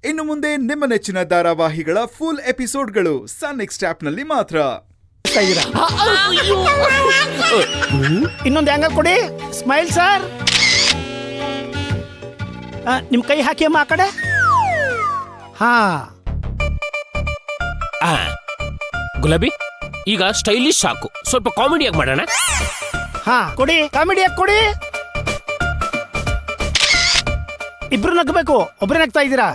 ಇನ್ನು ಮುಂದೆ ನಿಮ್ಮ ನೆಚ್ಚಿನ ಧಾರಾವಾಹಿಗಳ ಫುಲ್ ಎಪಿಸೋಡ್ಗಳು ಸನ್ ನೆಕ್ಸ್ಟ್ ಆಪ್ನಲ್ಲಿ ಮಾತ್ರ. ಇನ್ನೊಂದು ಆಂಗಲ್ ಕೊಡಿ. Smile sir. ನಿಮ್ ಕೈ ಹಾಕಿ ಅಮ್ಮ ಆ ಕಡೆ. ಹಾ ಗುಲಾಬಿ, ಈಗ ಸ್ಟೈಲಿಶ್ ಸಾಕು, ಸ್ವಲ್ಪ ಕಾಮಿಡಿಯಾಗಿ ಮಾಡೋಣ. ಹಾ ಕೊಡಿ, ಕಾಮಿಡಿಯಾಗಿ ಕೊಡಿ. ಇಬ್ರು ನಗ್ಬೇಕು, ಒಬ್ರು ನಗ್ತಾ ಇದ್ದೀರಾ.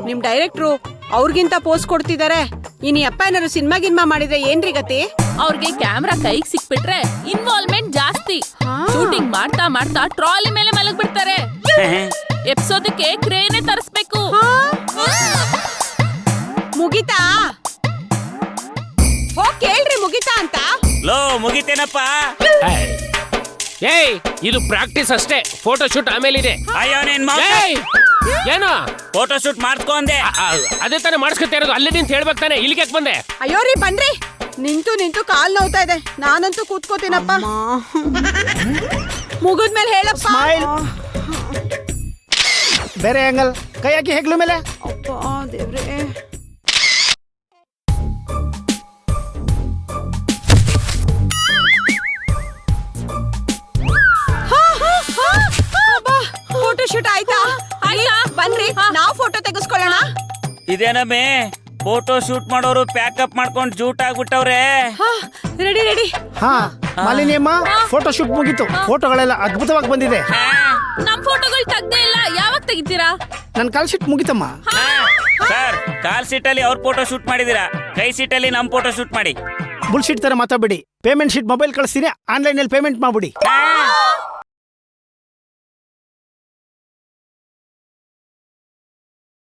ನಿಮ್ ಡೈರೆಕ್ಟ್ರು ಅವ್ರಿಗಿಂತ ಪೋಸ್ಟ್ ಕೊಡ್ತಿದ್ದಾರೆ. ಇನ್ ಅಪ್ಪ ಏನಾರು ಸಿನಿಮಾ ಗಿನ್ಮಾ ಮಾಡಿದ್ರೆ ಏನ್ರಿ ಗತಿ? ಅವ್ರಿಗೆ ಕ್ಯಾಮ್ರಾ ಕೈಗೆ ಸಿಕ್ಬಿಟ್ರೆ ಇನ್ವಾಲ್ವ್ಮೆಂಟ್ ಜಾಸ್ತಿ. ಶೂಟಿಂಗ್ ಮಾಡ್ತಾ ಮಾಡ್ತಾ ಟ್ರಾಲಿ ಮೇಲೆ ಮಲಗ್ ಬಿಡ್ತಾರೆ. ಎಪ್ಸೋದಕ್ಕೆ ಕ್ರೇನೆ ತರಿಸ್ಬೇಕು. ಮುಗಿತಾ? ಹೋಗ್ ಕೇಳ್ರಿ ಮುಗಿತಾ ಅಂತ. ಲೋ ಮುಗಿತೇನಪ್ಪ. ಏಯ್, ಇದು ಪ್ರಾಕ್ಟೀಸ್ ಅಷ್ಟೇ, ಫೋಟೋ ಶೂಟ್ ಆಮೇಲೆ ಇದೆ. ಅಯ್ಯೋ ನಿನ್ ಏನು ಫೋಟೋ ಶೂಟ್ ಮಾಡ್ಕೊಂಡೆ. ಅದೇ ತಾನೇ ಮಾಡಿಸ್ಕೊತಾ ಇರೋದು. ಅಲ್ಲೇ ನಿಂತ ಹೇಳ್ಬೇಕು ತಾನೆ, ಇಲ್ಲಿಗೆ ಯಾಕೆ ಬಂದೆ? ಅಯ್ಯೋ ರೀ ಬನ್ರಿ. ನಿಂತು ನಿಂತು ಕಾಲ್ ನೋವ್ತಾ ಇದೆ. ನಾನಂತೂ ಕೂತ್ಕೋತೀನಪ್ಪ. ಮುಗಿದ್ಮೇಲೆ ಹೇಳಪ್ಪ. ಸ್ಮೈಲ್. ಬೇರೆ ಆಂಗಲ್. ಕೈ ಹಾಕಿ ಹೆಗ್ಲು ಮೇಲೆ. ಅಪ್ಪ ದೇವ್ರೇ. ಫೋಟೋ ಶೂಟ್ ಆಯ್ತಾ? ಬನ್ರಿ ನಾವು ಫೋಟೋ ತೆಗೆಸ್ಕೊಳ್ಳೋಣ. ಇದೇನಮ್ಮೆ ಫೋಟೋ ಶೂಟ್ ಮಾಡೋರು ಪ್ಯಾಕಪ್ ಮಾಡ್ಕೊಂಡು ಜೂಟ್ ಆಗ್ಬಿಟ್ಟವ್ರೆ. Ready ready. ಹಾ ಮಾಲಿನಿ ಅಮ್ಮ, ಫೋಟೋ ಶೂಟ್ ಮುಗೀತು. ಫೋಟೋಗಳೆಲ್ಲ ಅದ್ಭುತವಾಗಿ ಬಂದಿದೆ. ನಮ್ ಫೋಟೋಗಳು ತೆಗ್ದೇ ಇಲ್ಲ, ಯಾವಾಗ ತೆಗಿತೀರಾ? ನನ್ ಕಾಲ್ ಶೀಟ್ ಮುಗಿತಮ್ಮ. ಸರ್, ಕಾಲ್ ಸೀಟ್ ಅಲ್ಲಿ ಅವ್ರ ಫೋಟೋ ಶೂಟ್ ಮಾಡಿದೀರಾ, ಕೈ ಸೀಟ್ ಅಲ್ಲಿ ನಮ್ ಫೋಟೋ ಶೂಟ್ ಮಾಡಿ. ಬುಲ್ ಶೀಟ್ ತರ ಮಾತಾಡ್ಬೇಡಿ. ಪೇಮೆಂಟ್ ಶೀಟ್ ಮೊಬೈಲ್ ಕಳಿಸ್ತೀನಿ, ಆನ್ಲೈನ್ ಅಲ್ಲಿ ಪೇಮೆಂಟ್ ಮಾಡ್ಬಿಡಿ.